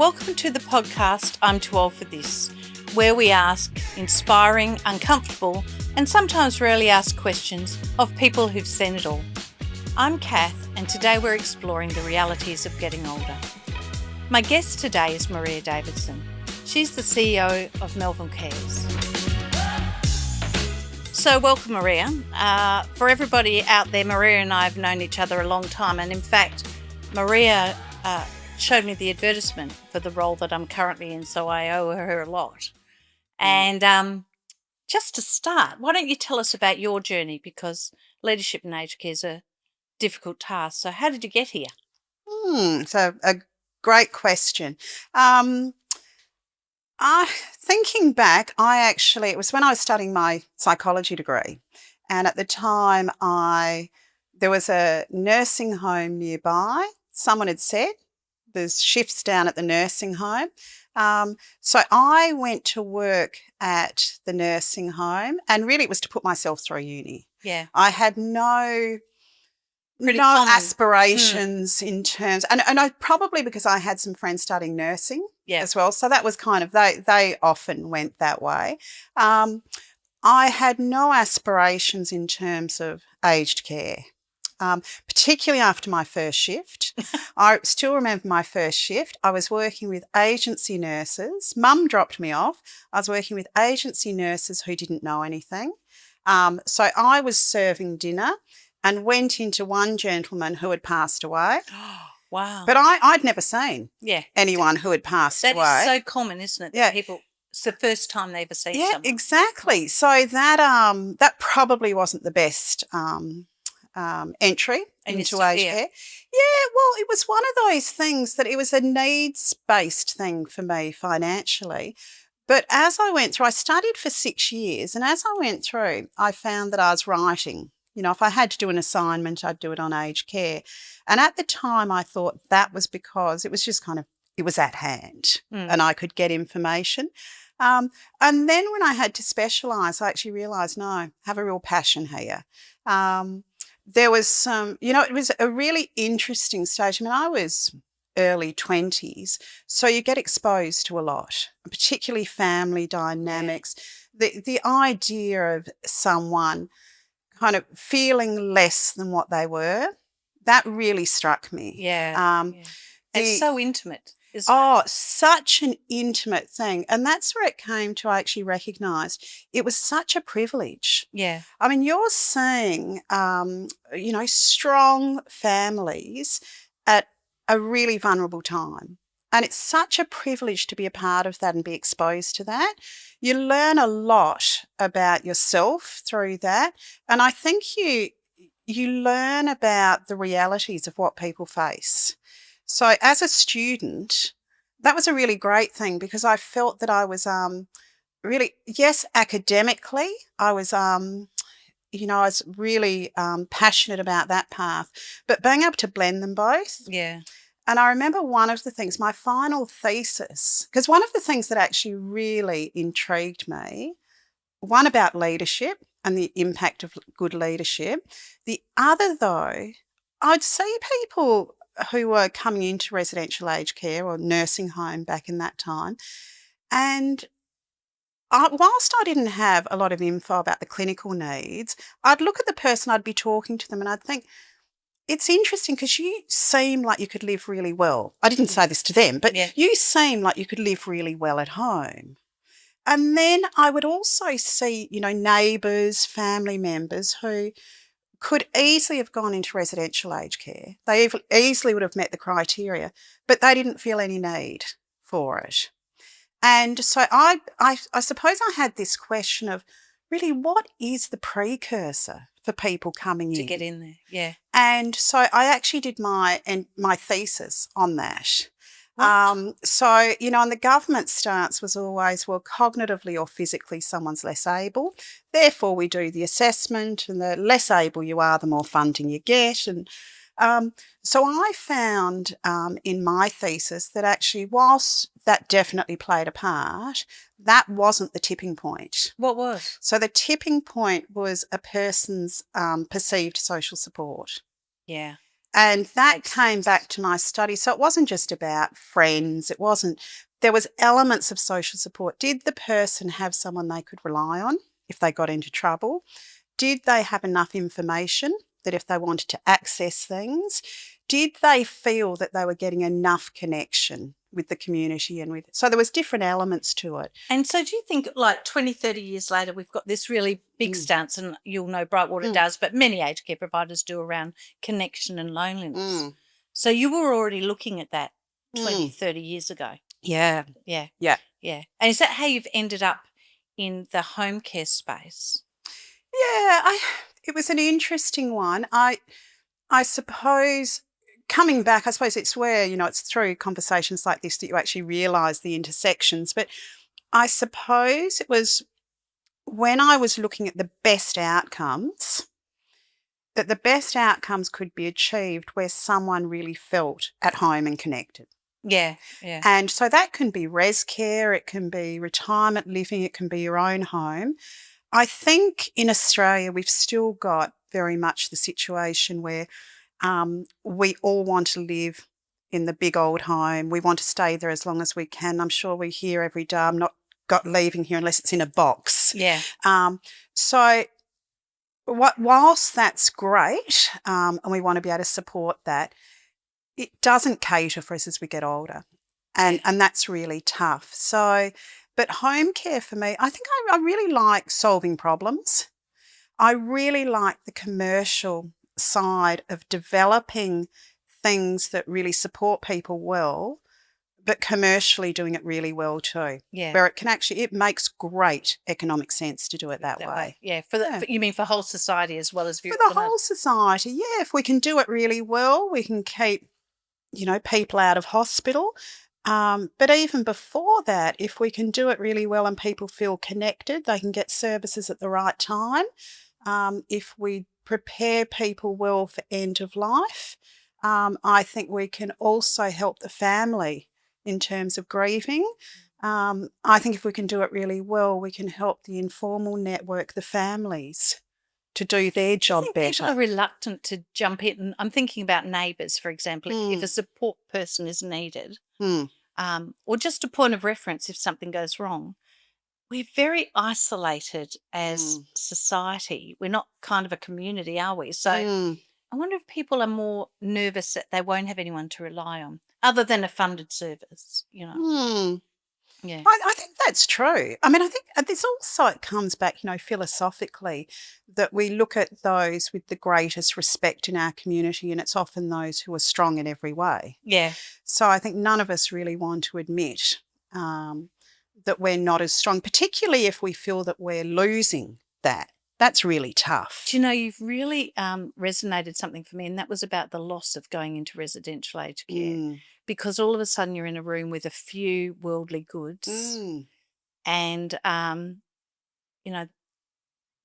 Welcome to the podcast I'm Too Old for This, where we ask inspiring, uncomfortable, and sometimes rarely asked questions of people who've seen it all. I'm Cath, and today we're exploring the realities of getting older. My guest today is Maria Davison. She's the CEO of Melville Cares. So welcome, Maria. For everybody out there, Maria and I have known each other a long time, and in fact, Maria showed me the advertisement for the role that I'm currently in, so I owe her a lot. And just to start, why don't you tell us about your journey, because leadership in aged care is a difficult task. So how did you get here? So a great question. Thinking back, it was when I was studying my psychology degree, and at the time there was a nursing home nearby. Someone had said there's shifts down at the nursing home. So I went to work at the nursing home, and really it was to put myself through uni. Yeah. I had no aspirations in terms, and I probably because I had some friends studying nursing as well. So that was kind of, they often went that way. I had no aspirations in terms of aged care. Particularly after my first shift. I still remember my first shift. I was working with agency nurses. Mum dropped me off. I was working with agency nurses who didn't know anything. So I was serving dinner and went into one gentleman who had passed away. Wow. But I'd never seen anyone who had passed away. That is so common, isn't it? That people, it's the first time they ever see someone. Yeah, exactly. So that probably wasn't the best entry into aged care. Yeah, well, it was one of those things that it was a needs-based thing for me financially. But as I went through, I studied for 6 years, and as I went through, I found that I was writing. You know, if I had to do an assignment, I'd do it on aged care. And at the time, I thought that was because it was just it was at hand and I could get information. And then when I had to specialise, I actually realised, no, I have a real passion here. There was some, it was a really interesting stage. I mean, I was early 20s, so you get exposed to a lot, particularly family dynamics. The idea of someone kind of feeling less than what they were, that really struck me. It's so intimate. Such an intimate thing. And that's where it came to, I actually recognised it was such a privilege. Yeah. I mean, you're seeing, strong families at a really vulnerable time. And it's such a privilege to be a part of that and be exposed to that. You learn a lot about yourself through that. And I think you learn about the realities of what people face. So as a student, that was a really great thing because I felt that I was really, yes, academically, I was, I was really passionate about that path, but being able to blend them both. Yeah. And I remember one of the things, my final thesis, because one of the things that actually really intrigued me, one about leadership and the impact of good leadership. The other, though, I'd see people who were coming into residential aged care or nursing home back in that time. And whilst I didn't have a lot of info about the clinical needs, I'd look at the person, I'd be talking to them and I'd think, it's interesting because you seem like you could live really well. I didn't say this to them, but you seem like you could live really well at home. And then I would also see, neighbours, family members who could easily have gone into residential aged care. They easily would have met the criteria, but they didn't feel any need for it. And so I suppose I had this question of really what is the precursor for people coming in? To get in there, yeah. And so I actually did my thesis on that. And the government stance was always, well, cognitively or physically someone's less able. Therefore, we do the assessment, and the less able you are, the more funding you get. And so I found in my thesis that actually, whilst that definitely played a part, that wasn't the tipping point. What was? So the tipping point was a person's perceived social support. Yeah. And that came back to my study. So it wasn't just about friends. There was elements of social support. Did the person have someone they could rely on if they got into trouble? Did they have enough information that if they wanted to access things, did they feel that they were getting enough connection with the community so there was different elements to it. And so do you think like 20, 30 years later, we've got this really big stance, and you'll know Brightwater does, but many aged care providers do, around connection and loneliness. So you were already looking at that 20, 30 years ago. Yeah. Yeah. Yeah. Yeah. And is that how you've ended up in the home care space? Yeah, it was an interesting one. I suppose coming back, I suppose it's where, it's through conversations like this that you actually realise the intersections. But I suppose it was when I was looking at the best outcomes, that the best outcomes could be achieved where someone really felt at home and connected. Yeah, yeah. And so that can be res care, it can be retirement living, it can be your own home. I think in Australia we've still got very much the situation where we all want to live in the big old home. We want to stay there as long as we can. I'm sure we hear every day, I'm not leaving here unless it's in a box. Yeah. So whilst that's great, and we want to be able to support that, it doesn't cater for us as we get older. And that's really tough. So, but home care for me, I think I really like solving problems. I really like the commercial side of developing things that really support people well, but commercially doing it really well too. Yeah. Where it makes great economic sense to do it that way. Yeah. You mean for whole society as well as for the whole society? Yeah. If we can do it really well, we can keep, people out of hospital. But even before that, if we can do it really well and people feel connected, they can get services at the right time. If we prepare people well for end of life, I think we can also help the family in terms of grieving. I think if we can do it really well, we can help the informal network, the families, to do their job better. People are reluctant to jump in. I'm thinking about neighbours, for example, if a support person is needed, or just a point of reference if something goes wrong. We're very isolated as society. We're not kind of a community, are we? So I wonder if people are more nervous that they won't have anyone to rely on other than a funded service, Yeah. I think that's true. I mean, I think this also comes back, philosophically, that we look at those with the greatest respect in our community, and it's often those who are strong in every way. Yeah. So I think none of us really want to admit that we're not as strong, particularly if we feel that we're losing that. That's really tough. Do you know, you've really resonated something for me, and that was about the loss of going into residential aged care. Because all of a sudden you're in a room with a few worldly goods and,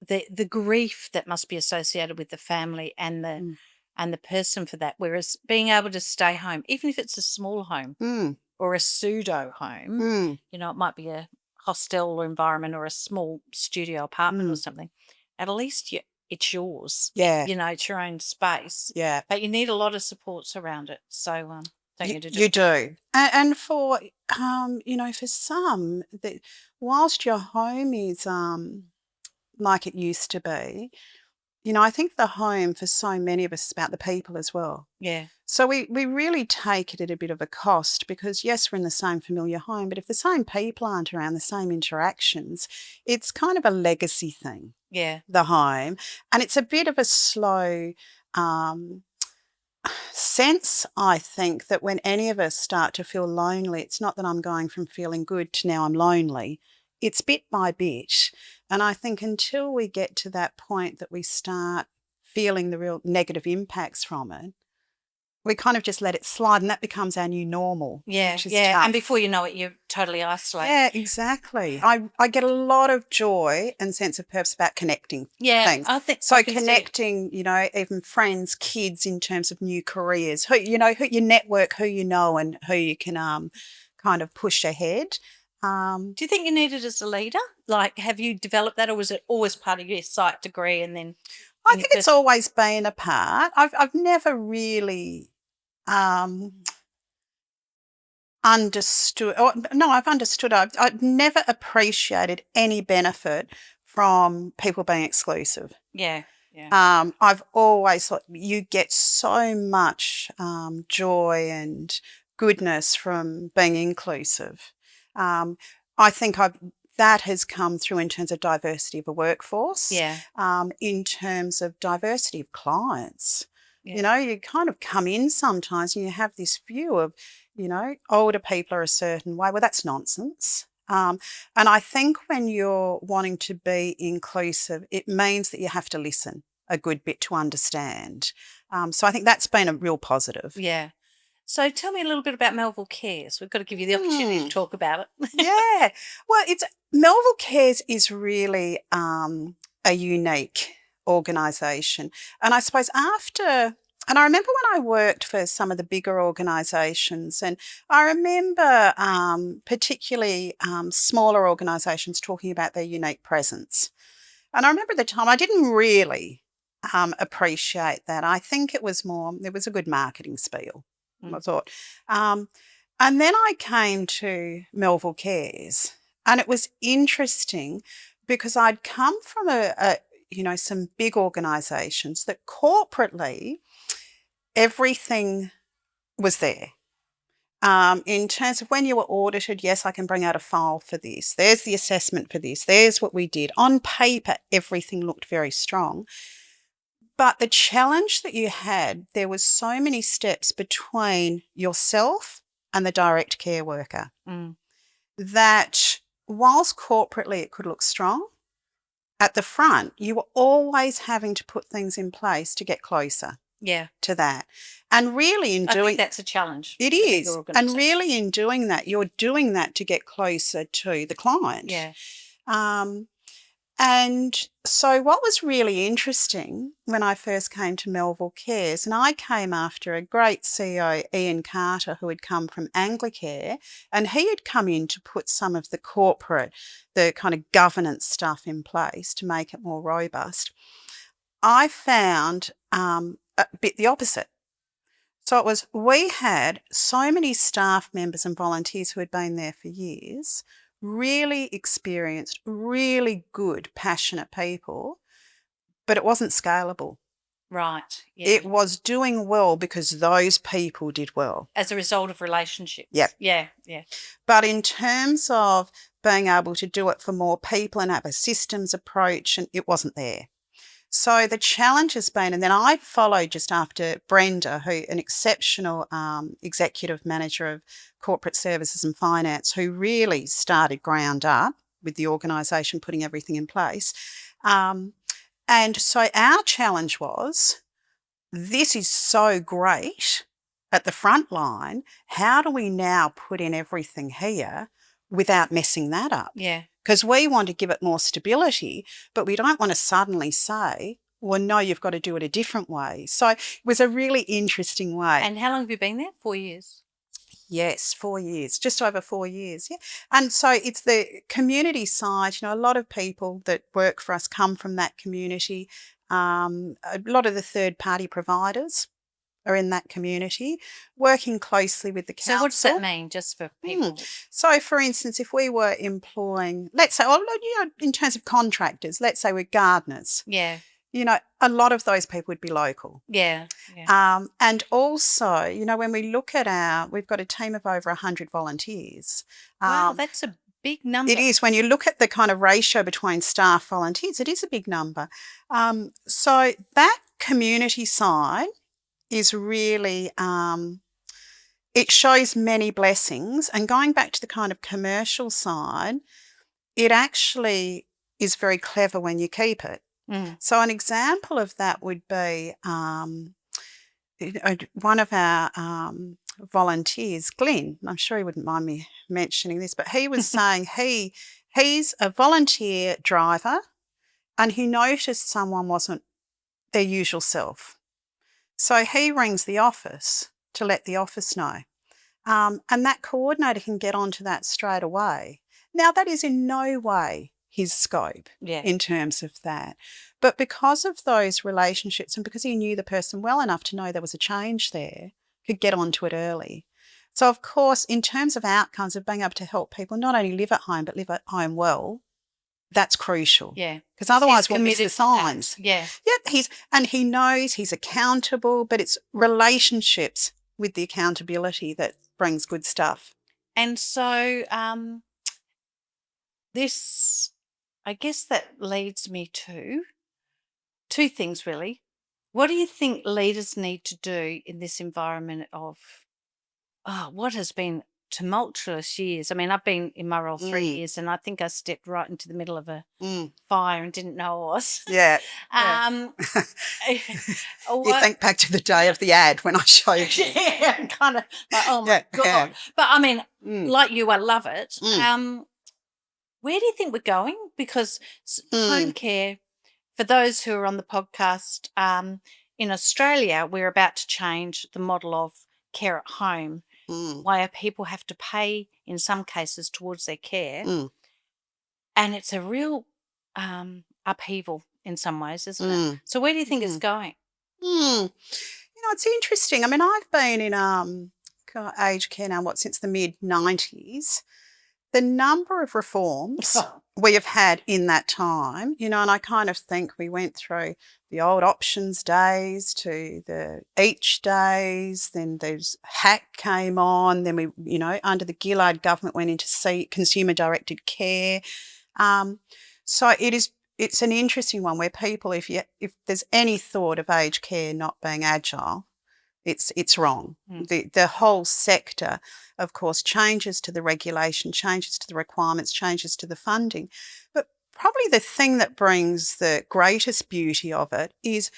the grief that must be associated with the family and the person for that. Whereas being able to stay home, even if it's a small home or a pseudo home, it might be a hostel environment or a small studio apartment or something, at least it's yours. Yeah. It's your own space. Yeah. But you need a lot of supports around it. So, you do. And for, for some, whilst your home is like it used to be, I think the home for so many of us is about the people as well. Yeah. So we really take it at a bit of a cost because, yes, we're in the same familiar home, but if the same people aren't around, the same interactions, it's kind of a legacy thing. Yeah. The home. And it's a bit of a slow sense, I think, that when any of us start to feel lonely, it's not that I'm going from feeling good to now I'm lonely. It's bit by bit. And I think until we get to that point that we start feeling the real negative impacts from it, we kind of just let it slide and that becomes our new normal. Yeah, which is yeah. tough. And before you know it, you're totally isolated. Yeah, exactly. I get a lot of joy and sense of purpose about connecting things. I think so. Connecting, even friends, kids, in terms of new careers, who you network, who you know, and who you can kind of push ahead. Do you think you need it as a leader? Like, have you developed that, or was it always part of your psych degree and then? I think it's always been a part. I've never really understood. No, I've understood. I've never appreciated any benefit from people being exclusive. Yeah. Yeah. I've always thought you get so much joy and goodness from being inclusive. I think that has come through in terms of diversity of a workforce. Yeah. In terms of diversity of clients. Yeah. You know, you kind of come in sometimes and you have this view of, you know, older people are a certain way. Well, that's nonsense. And I think when you're wanting to be inclusive, it means that you have to listen a good bit to understand. So I think that's been a real positive. Yeah. So tell me a little bit about Melville Cares. We've got to give you the opportunity to talk about it. Yeah. Well, Melville Cares is really a unique organisation. And I suppose and I remember when I worked for some of the bigger organisations, and I remember particularly smaller organisations talking about their unique presence. And I remember at the time I didn't really appreciate that. I think it was a good marketing spiel, I thought. And then I came to Melville Cares, and it was interesting because I'd come from some big organisations that corporately everything was there. In terms of when you were audited, yes, I can bring out a file for this. There's the assessment for this. There's what we did. On paper, everything looked very strong. But the challenge that you had, there was so many steps between yourself and the direct care worker that whilst corporately it could look strong, at the front, you were always having to put things in place to get closer to that. And really I think that's a challenge. It is. And really in doing that, you're doing that to get closer to the client. Yeah. And so what was really interesting when I first came to Melville Cares, and I came after a great CEO, Ian Carter, who had come from Anglicare, and he had come in to put some of the kind of governance stuff in place to make it more robust. I found a bit the opposite. So we had so many staff members and volunteers who had been there for years, really experienced, really good, passionate people, but it wasn't scalable. Right. Yeah. It was doing well because those people did well. As a result of relationships. Yep. Yeah, yeah. But in terms of being able to do it for more people and have a systems approach, and it wasn't there. So the challenge has been, and then I followed just after Brenda, who an exceptional executive manager of corporate services and finance, who really started ground up with the organisation, putting everything in place. And so our challenge was, this is so great at the front line. How do we now put in everything here without messing that up? Yeah. Because we want to give it more stability, but we don't want to suddenly say, well, no, you've got to do it a different way. So it was a really interesting way. And how long have you been there? 4 years? Yes, 4 years, just over 4 years, yeah. And so it's the community side. You know, a lot of people that work for us come from that community. A lot of the third-party providers are in that community, working closely with the council. So what does that mean, just for people? So, for instance, if we were employing, let's say, in terms of contractors, let's say we're gardeners. Yeah. You know, a lot of those people would be local. Yeah. Yeah. And also, you know, when we look at we've got a team of over 100 volunteers. Wow, that's a big number. It is. When you look at the kind of ratio between staff volunteers, it is a big number. So that community side is really, it shows many blessings. And going back to the kind of commercial side, it actually is very clever when you keep it. So an example of that would be one of our volunteers, Glenn, I'm sure he wouldn't mind me mentioning this, but he was saying he's a volunteer driver and he noticed someone wasn't their usual self. So he rings the office to let the office know. And that coordinator can get onto that straight away. Now, that is in no way his scope Yeah. in terms of that. But because of those relationships and because he knew the person well enough to know there was a change there, could get onto it early. So, of course, in terms of outcomes of being able to help people not only live at home but live at home well, that's crucial. Yeah. Because otherwise we'll miss committed the to that. signs. Yeah. Yep, he knows, he's accountable, but it's relationships with the accountability that brings good stuff. And so this, I guess that leads me to two things really. What do you think leaders need to do in this environment of what has been tumultuous years? I mean, I've been in my role 3 years and I think I stepped right into the middle of a fire and didn't know I was. Yeah. You What- think back to the day of the ad when I showed you. yeah, kind of like, oh my Yeah, God. yeah. But I mean, like you, I love it. Mm. Where do you think we're going? Because home care, for those who are on the podcast, in Australia, we're about to change the model of care at home, where people have to pay, in some cases, towards their care. And it's a real upheaval in some ways, isn't it? So where do you think it's going? You know, it's interesting. I mean, I've been in aged care now, since the mid-90s. The number of reforms we have had in that time, you know, and I kind of think we went through the old options days to the each days, then there's HAC came on, then we, you know, under the Gillard government went into consumer-directed care. So it's an interesting one where people, if there's any thought of aged care not being agile, it's wrong. The whole sector, of course, changes to the regulation, changes to the requirements, changes to the funding. But probably the thing that brings the greatest beauty of it is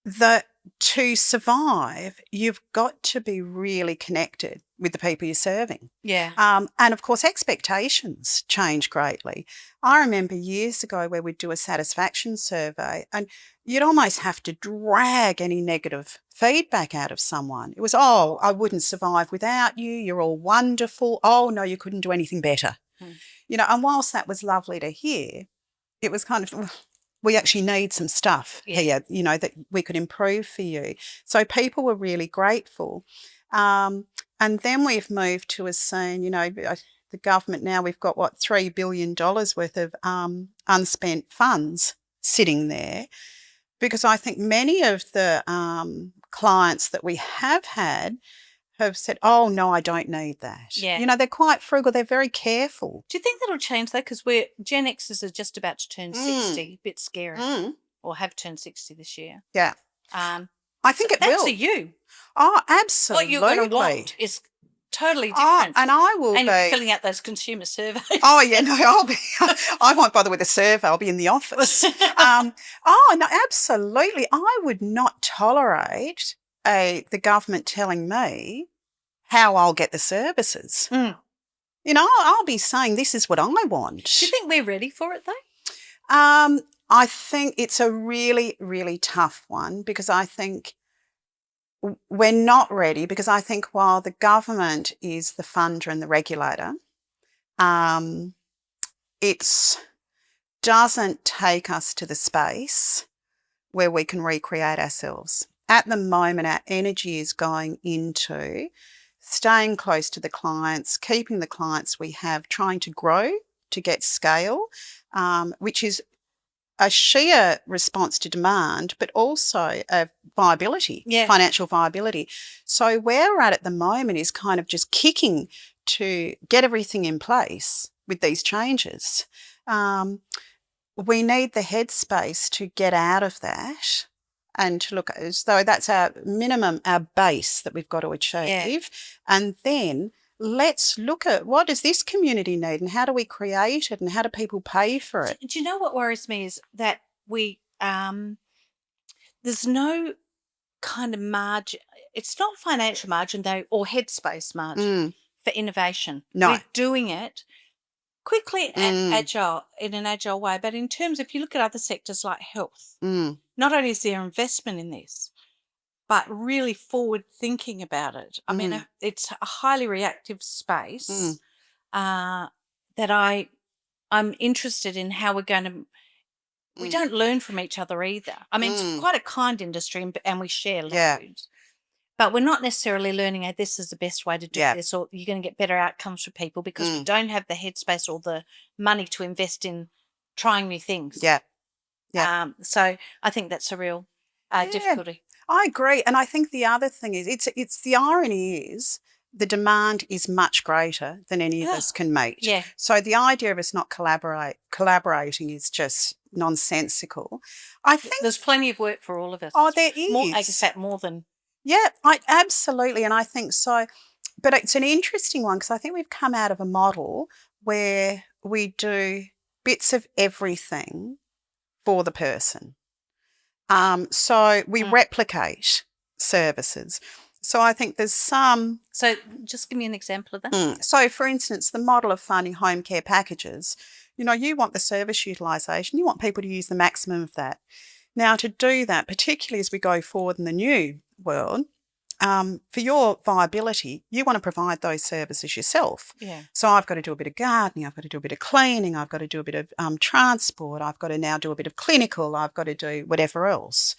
that to survive, you've got to be really connected with the people you're serving. Yeah. And of course, expectations change greatly. I remember years ago where we'd do a satisfaction survey and you'd almost have to drag any negative feedback out of someone. It was, oh, I wouldn't survive without you. You're all wonderful. Oh, no, you couldn't do anything better. You know, and whilst that was lovely to hear, it was kind of, we actually need some stuff here, you know, that we could improve for you. So people were really grateful. And then we've moved to a scene, you know, the government now, we've got, $3 billion worth of unspent funds sitting there, because I think many of the clients that we have had have said, oh, no, I don't need that. Yeah. You know, they're quite frugal. They're very careful. Do you think that'll change though? Because Gen Xers are just about to turn 60, a bit scary, or have turned 60 this year. Yeah. I think it will. That's you. Oh, absolutely. What you're going to want is totally different. And I will and be you're filling out those consumer surveys. Oh yeah, no, I won't bother with a survey. I'll be in the office. No, absolutely. I would not tolerate the government telling me how I'll get the services. You know, I'll be saying this is what I want. Do you think we're ready for it though? I think it's a really, really tough one, because I think we're not ready, because I think while the government is the funder and the regulator, it doesn't take us to the space where we can recreate ourselves. At the moment, our energy is going into staying close to the clients, keeping the clients we have, trying to grow to get scale, which is a sheer response to demand, but also a viability, financial viability. So where we're at the moment is kind of just kicking to get everything in place with these changes. We need the headspace to get out of that and to look as though that's our minimum, our base that we've got to achieve. And then let's look at what does this community need and how do we create it and how do people pay for it? Do you know what worries me is that we there's no kind of margin. It's not financial margin though, or headspace margin for innovation. No. We're doing it quickly and in an agile way. But in terms, if you look at other sectors like health, not only is there investment in this, but really forward thinking about it. I mean, it's a highly reactive space that I I'm interested in how we're going to. We don't learn from each other either. I mean, it's quite a kind industry, and we share loads. But we're not necessarily learning, this is the best way to do this, or you're going to get better outcomes for people because we don't have the headspace or the money to invest in trying new things. So I think that's a real difficulty. I agree. And I think the other thing is, it's the irony is the demand is much greater than any of us can meet. So the idea of us not collaborating is just nonsensical. I think there's plenty of work for all of us. Oh, there is. More, except more than. Yeah, absolutely. And I think so. But it's an interesting one because I think we've come out of a model where we do bits of everything for the person. So we replicate services. So I think there's some... So just give me an example of that. So, for instance, the model of funding home care packages, you want the service utilisation, you want people to use the maximum of that. Now, to do that, particularly as we go forward in the new world, for your viability, you want to provide those services yourself. So I've got to do a bit of gardening, I've got to do a bit of cleaning, I've got to do a bit of transport, I've got to now do a bit of clinical, I've got to do whatever else.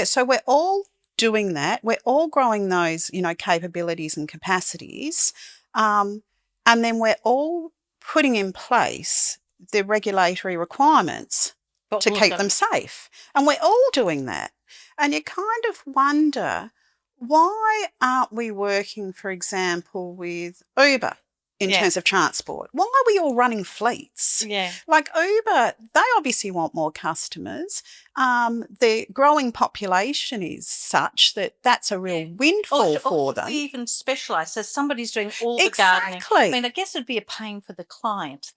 So we're all doing that. We're all growing those, capabilities and capacities. And then we're all putting in place the regulatory requirements to keep them safe. And we're all doing that. And you kind of wonder, why aren't we working, for example, with Uber in terms of transport? Why are we all running fleets? Like Uber, they obviously want more customers. The growing population is such that that's a real windfall for them. We even specialise. So somebody's doing all the gardening. I mean, I guess it'd be a pain for the client.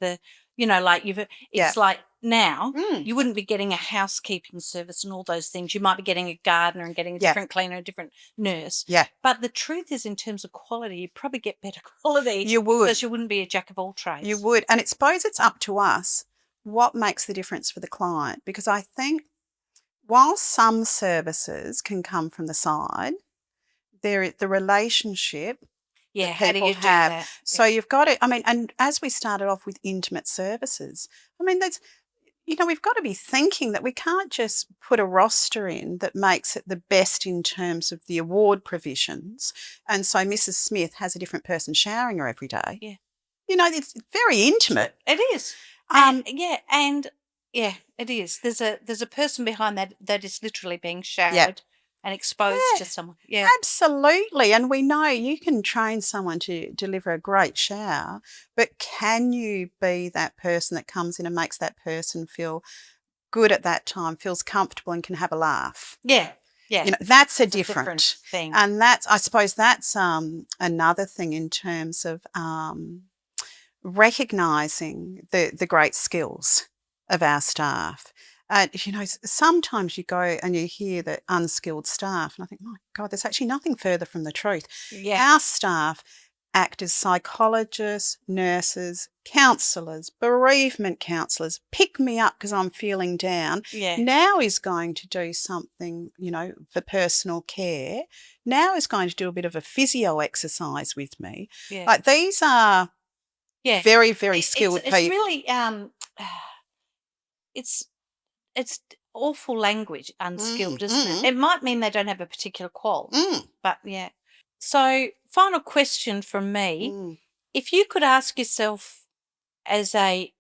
It's like now you wouldn't be getting a housekeeping service and all those things. You might be getting a gardener and getting a different cleaner, a different nurse. But the truth is, in terms of quality, you'd probably get better quality. You would. Because you wouldn't be a jack of all trades. You would. And I suppose it's up to us what makes the difference for the client. Because I think while some services can come from the side, the relationship how do you do that? So you've got to, and as we started off with intimate services, we've got to be thinking that we can't just put a roster in that makes it the best in terms of the award provisions. And so Mrs. Smith has a different person showering her every day. It's very intimate. It is. It is. There's a person behind that is literally being showered and exposed to someone. Absolutely. And we know you can train someone to deliver a great shower, but can you be that person that comes in and makes that person feel good at that time, feels comfortable and can have a laugh? That's a different thing. And I suppose that's another thing in terms of recognising the great skills of our staff. Sometimes you go and you hear the unskilled staff and I think, my God, there's actually nothing further from the truth. Our staff act as psychologists, nurses, counsellors, bereavement counsellors, pick me up because I'm feeling down. Now is going to do something, for personal care. Now is going to do a bit of a physio exercise with me. Like these are very, very skilled people. It's really, it's awful language, unskilled, isn't it? It might mean they don't have a particular qual, but So, final question from me. If you could ask yourself as a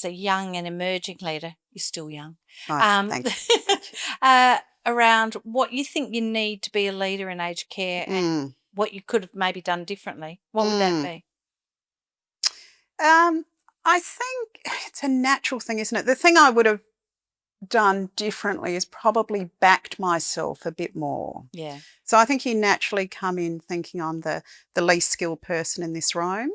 young and emerging leader, you're still young, thank you. Around what you think you need to be a leader in aged care and what you could have maybe done differently, what would that be? I think it's a natural thing, isn't it? The thing I would have done differently is probably backed myself a bit more. So I think you naturally come in thinking I'm the least skilled person in this room,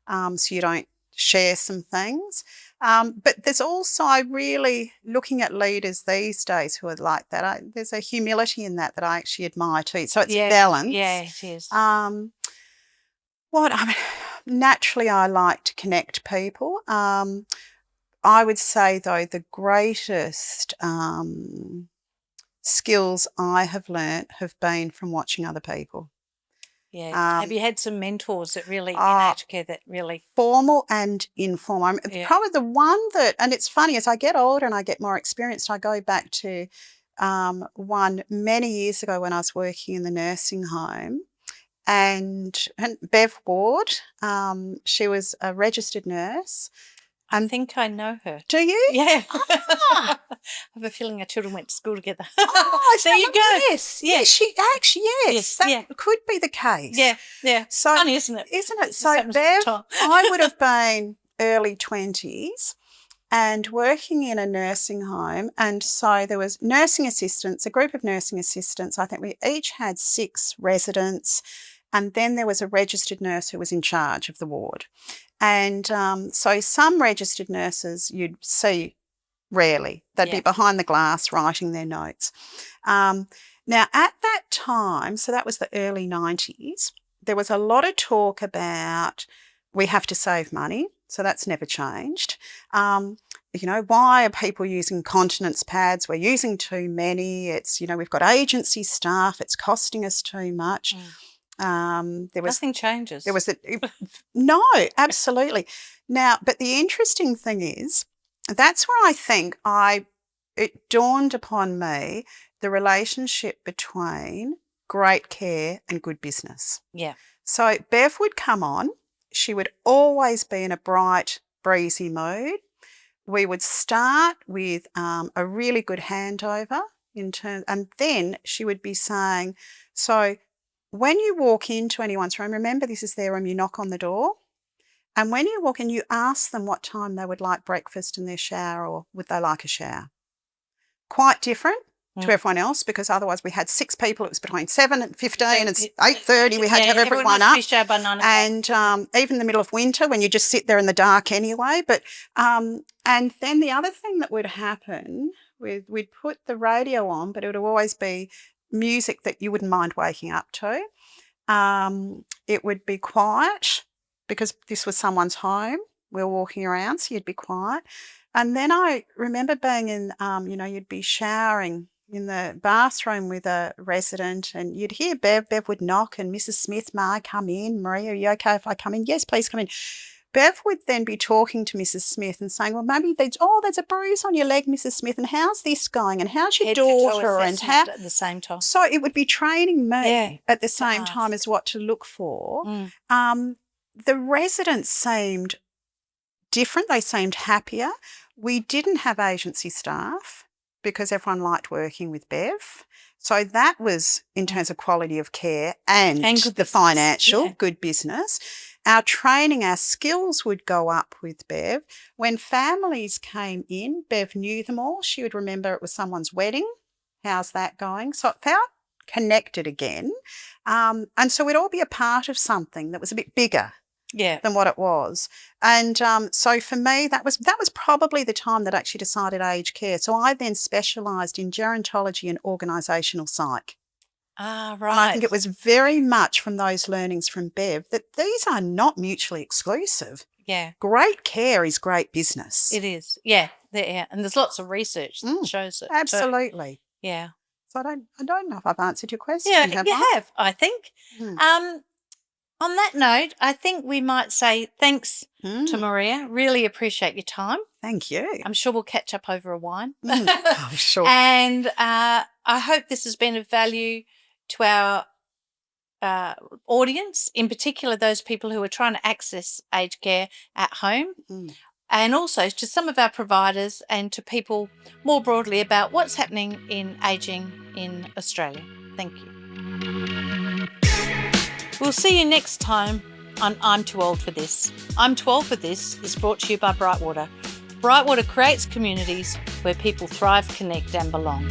so you don't share some things. But there's also really looking at leaders these days who are like that. There's a humility in that I actually admire too. So it's balance. Yeah, it is. Naturally I like to connect people. I would say, though, the greatest skills I have learnt have been from watching other people. Yeah. Have you had some mentors that really, in aged care, that really... Formal and informal. Probably the one that, and it's funny, as I get older and I get more experienced, I go back to one many years ago when I was working in the nursing home, and Bev Ward, she was a registered nurse. I think I know her. Do you? Yeah. Ah. I have a feeling our children went to school together. Oh, there you go. Yes. Yeah. She actually, yes. That could be the case. Yeah. Yeah. So, funny, isn't it? Isn't it? So, Bev, I would have been early 20s and working in a nursing home. And so there was nursing assistants, a group of nursing assistants. I think we each had 6 residents. And then there was a registered nurse who was in charge of the ward. And so some registered nurses you'd see rarely. They'd be behind the glass writing their notes. Now, at that time, so that was the early 90s, there was a lot of talk about we have to save money. So that's never changed. Why are people using continence pads? We're using too many. It's, we've got agency staff. It's costing us too much. Nothing changes. There was no, absolutely. Now, but the interesting thing is, that's where I think it dawned upon me the relationship between great care and good business. Yeah. So Bev would come on. She would always be in a bright, breezy mood. We would start with a really good handover and then she would be saying, so when you walk into anyone's room, remember this is their room, you knock on the door. And when you walk in, you ask them what time they would like breakfast and their shower, or would they like a shower. Quite different to everyone else, because otherwise we had 6 people. It was between 7 and 15 and 8:30. We had to have everyone up. And even in the middle of winter when you just sit there in the dark anyway. But and then the other thing that would happen, we'd put the radio on, but it would always be music that you wouldn't mind waking up to. It would be quiet because this was someone's home. We were walking around, so you'd be quiet. And then I remember being in, you'd be showering in the bathroom with a resident and you'd hear Bev would knock and Mrs. Smith, may I come in? Maria, are you okay if I come in? Yes, please come in. Bev would then be talking to Mrs. Smith and saying, well, maybe there's a bruise on your leg, Mrs. Smith, and how's this going? And how's your daughter? And how at the same time. So it would be training me at the same time as what to look for. The residents seemed different. They seemed happier. We didn't have agency staff because everyone liked working with Bev. So that was in terms of quality of care and the financial, good business. Our training, our skills would go up with Bev. When families came in, Bev knew them all. She would remember it was someone's wedding. How's that going? So it felt connected again. And so we'd all be a part of something that was a bit bigger than what it was. And so for me, that was probably the time that I actually decided aged care. So I then specialised in gerontology and organisational psych. Ah, right. And I think it was very much from those learnings from Bev that these are not mutually exclusive. Yeah. Great care is great business. It is. Yeah. And there's lots of research that shows it. Absolutely. Too. Yeah. So I don't know if I've answered your question. Yeah, you have, I think. On that note, I think we might say thanks to Maria. Really appreciate your time. Thank you. I'm sure we'll catch up over a wine. Oh, sure. And I hope this has been of value to our audience, in particular those people who are trying to access aged care at home, and also to some of our providers and to people more broadly about what's happening in ageing in Australia. Thank you. We'll see you next time on I'm Too Old for This. I'm Too Old for This is brought to you by Brightwater. Brightwater creates communities where people thrive, connect and belong.